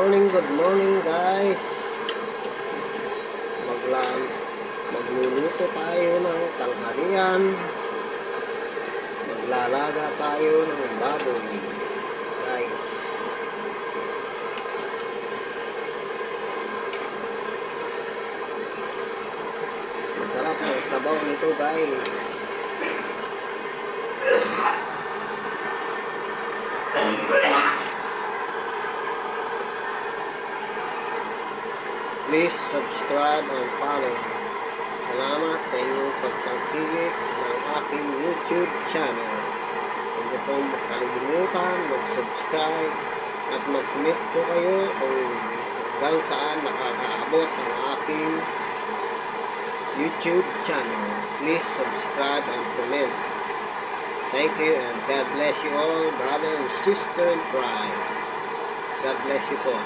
good morning guys. Magluluto tayo ng tanghalian. Maglalaga tayo ng baboy guys. Masarap ang sabaw nito guys. Please subscribe and follow. Salamat sa inyong pagtangkilik ng aking YouTube channel. Huwag niyo pong makalimutan mag-subscribe at mag-comment po kayo kung hanggang saan nakakaabot ang aking YouTube channel. Please subscribe and comment. Thank you and God bless you all, brother and sister in Christ. God bless you po.